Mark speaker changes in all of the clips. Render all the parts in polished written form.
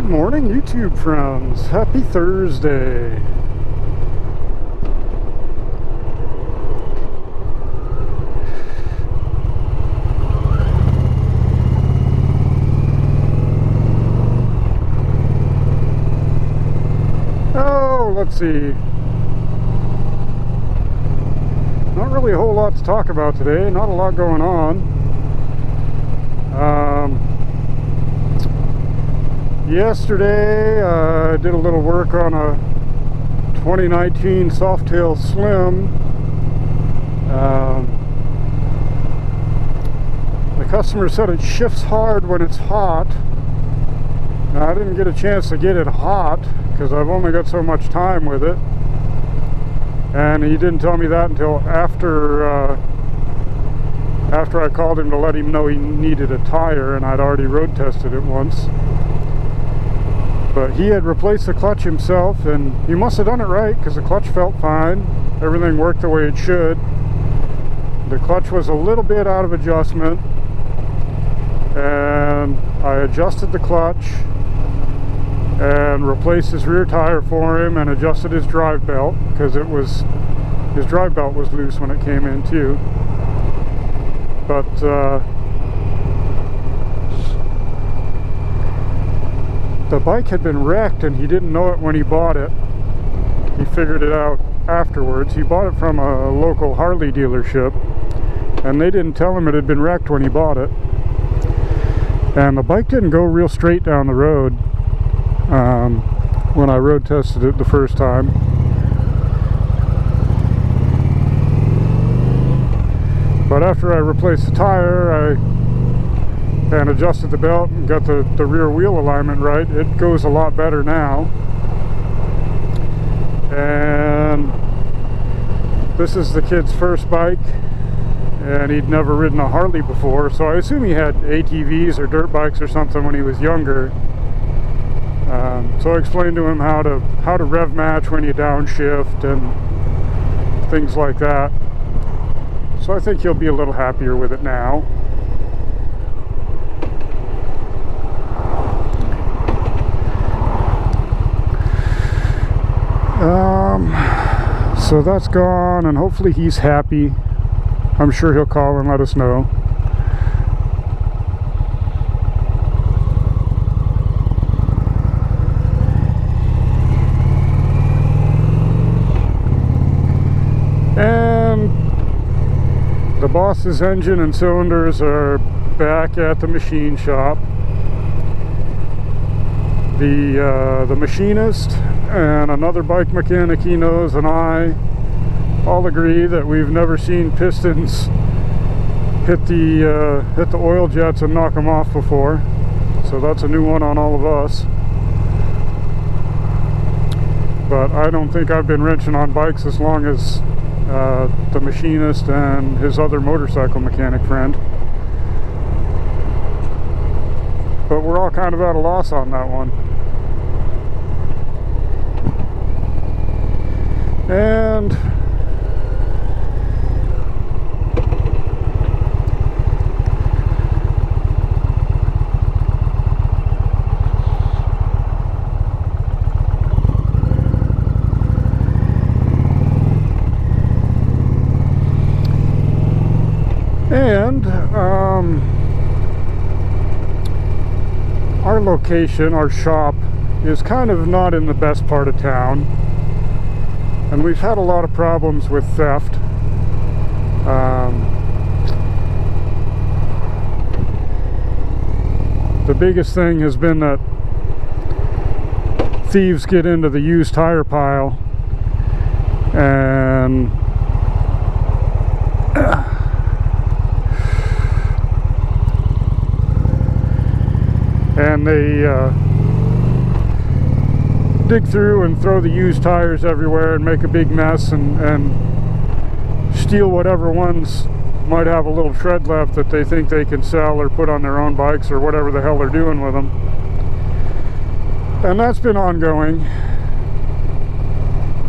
Speaker 1: Good morning, YouTube friends. Happy Thursday. Oh, let's see. Not really a whole lot to talk about today. Not a lot going on. Yesterday, I did a little work on a 2019 Softail Slim. The customer said it shifts hard when it's hot. Now, I didn't get a chance to get it hot because I've only got so much time with it. And he didn't tell me that until after I called him to let him know he needed a tire, and I'd already road tested it once. But he had replaced the clutch himself, and he must have done it right because the clutch felt fine. Everything worked the way it should. The clutch was a little bit out of adjustment, and I adjusted the clutch and replaced his rear tire for him and adjusted his drive belt because his drive belt was loose when it came in too. But the bike had been wrecked and he didn't know it when he bought it. He figured it out afterwards. He bought it from a local Harley dealership, and they didn't tell him it had been wrecked when he bought it. And the bike didn't go real straight down the road when I road tested it the first time. But after I replaced the tire, and adjusted the belt and got the rear wheel alignment right, it goes a lot better now. And this is the kid's first bike, and he'd never ridden a Harley before, so I assume he had ATVs or dirt bikes or something when he was younger. So I explained to him how to rev match when you downshift and things like that. So I think he'll be a little happier with it now. So that's gone, and hopefully he's happy. I'm sure he'll call and let us know. And the boss's engine and cylinders are back at the machine shop. The machinist and another bike mechanic he knows and I all agree that we've never seen pistons hit the oil jets and knock them off before. So that's a new one on all of us. But I don't think I've been wrenching on bikes as long as the machinist and his other motorcycle mechanic friend. But we're all kind of at a loss on that one. And our location, our shop, is kind of not in the best part of town, and we've had a lot of problems with theft. The biggest thing has been that thieves get into the used tire pile and they dig through and throw the used tires everywhere and make a big mess and steal whatever ones might have a little tread left that they think they can sell or put on their own bikes or whatever the hell they're doing with them. And that's been ongoing.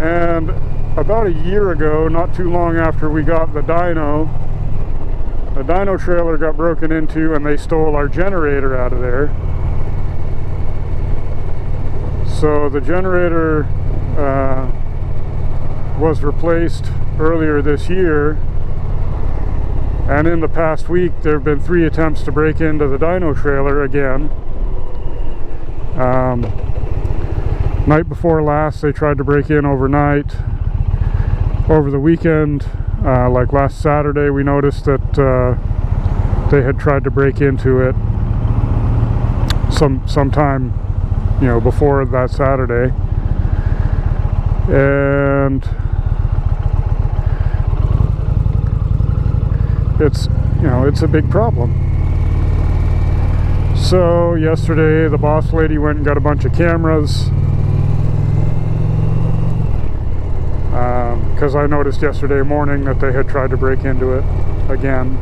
Speaker 1: And about a year ago, not too long after we got the dyno trailer got broken into and they stole our generator out of there. So the generator was replaced earlier this year, and in the past week there have been 3 attempts to break into the dyno trailer again. Night before last they tried to break in overnight. Over the weekend, like last Saturday, we noticed that they had tried to break into it sometime, you know, before that Saturday, and it's, you know, it's a big problem. So yesterday the boss lady went and got a bunch of cameras, because I noticed yesterday morning that they had tried to break into it again.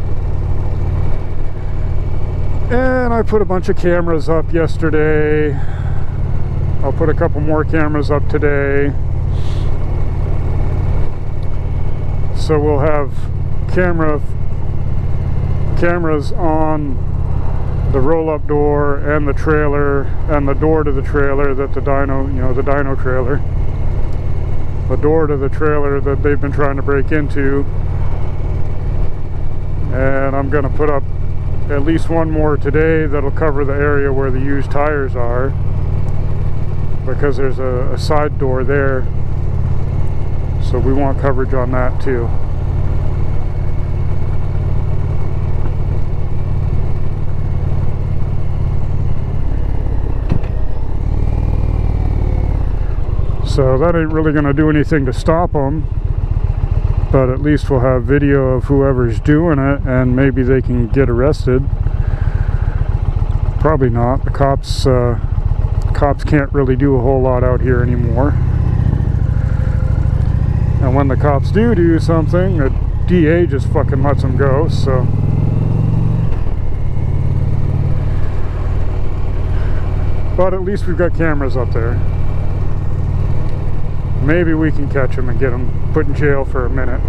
Speaker 1: And I put a bunch of cameras up yesterday. I'll put a couple more cameras up today. So we'll have cameras on the roll-up door and the trailer and the door to the trailer that the dyno, you know, the dyno trailer. The door to the trailer that they've been trying to break into. And I'm going to put up at least one more today that'll cover the area where the used tires are, because there's a side door there, so we want coverage on that too. So that ain't really going to do anything to stop them, but at least we'll have video of whoever's doing it, and maybe they can get arrested. Probably not. The cops can't really do a whole lot out here anymore. And when the cops do something, the DA just fucking lets them go, so. But at least we've got cameras up there. Maybe we can catch them and get them put in jail for a minute.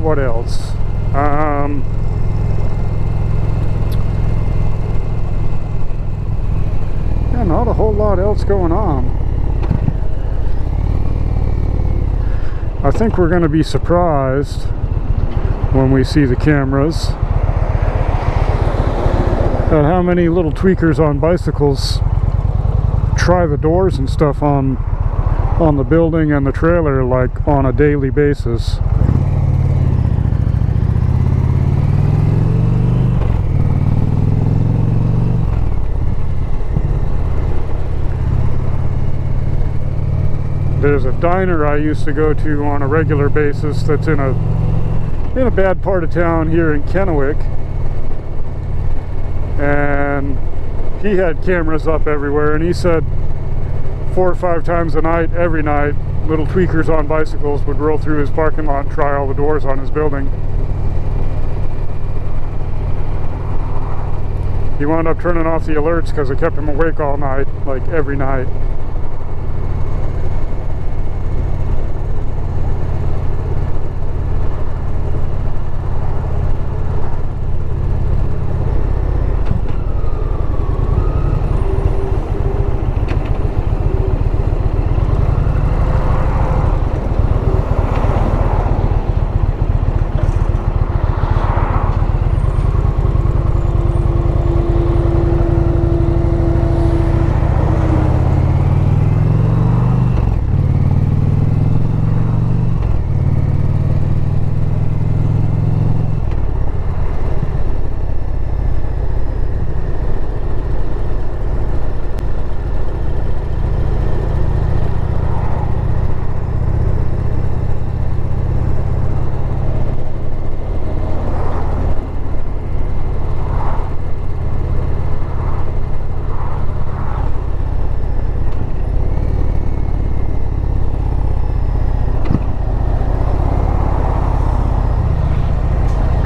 Speaker 1: What else? Yeah, not a whole lot else going on. I think we're going to be surprised when we see the cameras at how many little tweakers on bicycles try the doors and stuff on the building and the trailer, like on a daily basis. There's a diner I used to go to on a regular basis that's in a bad part of town here in Kennewick, and he had cameras up everywhere, and he said 4 or 5 times a night, every night, little tweakers on bicycles would roll through his parking lot and try all the doors on his building. He wound up turning off the alerts because it kept him awake all night, like every night.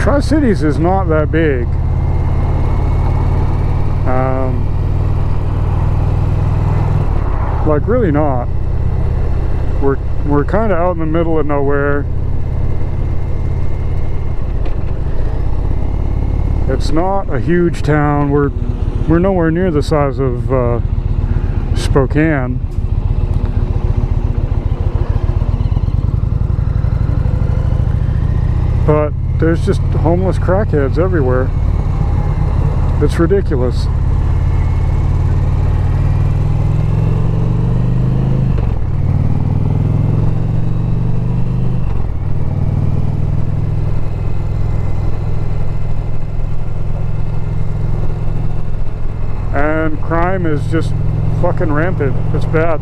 Speaker 1: Tri-Cities is not that big. Like really not. We're kind of out in the middle of nowhere. It's not a huge town. We're nowhere near the size of Spokane. But there's just homeless crackheads everywhere. It's ridiculous. And crime is just fucking rampant. It's bad.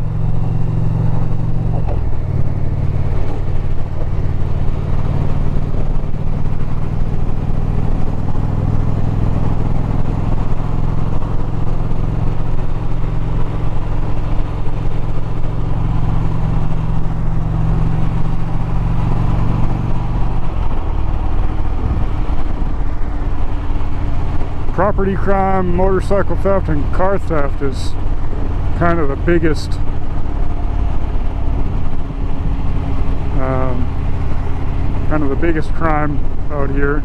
Speaker 1: Property crime, motorcycle theft, and car theft is kind of the biggest crime out here.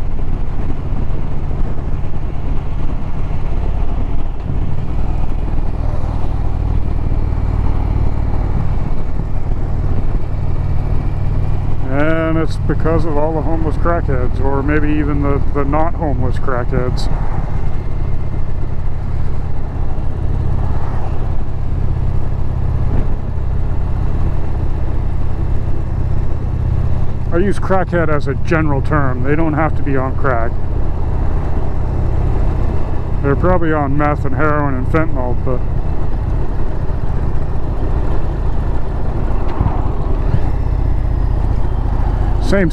Speaker 1: And it's because of all the homeless crackheads, or maybe even the not homeless crackheads. I use crackhead as a general term. They don't have to be on crack. They're probably on meth and heroin and fentanyl, but same.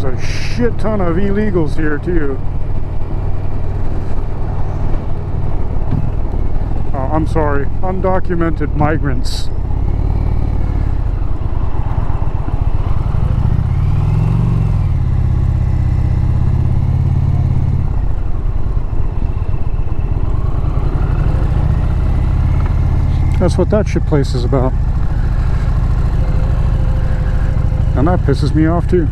Speaker 1: A shit ton of illegals here too. I'm sorry, undocumented migrants. That's what that shit place is about. And that pisses me off too.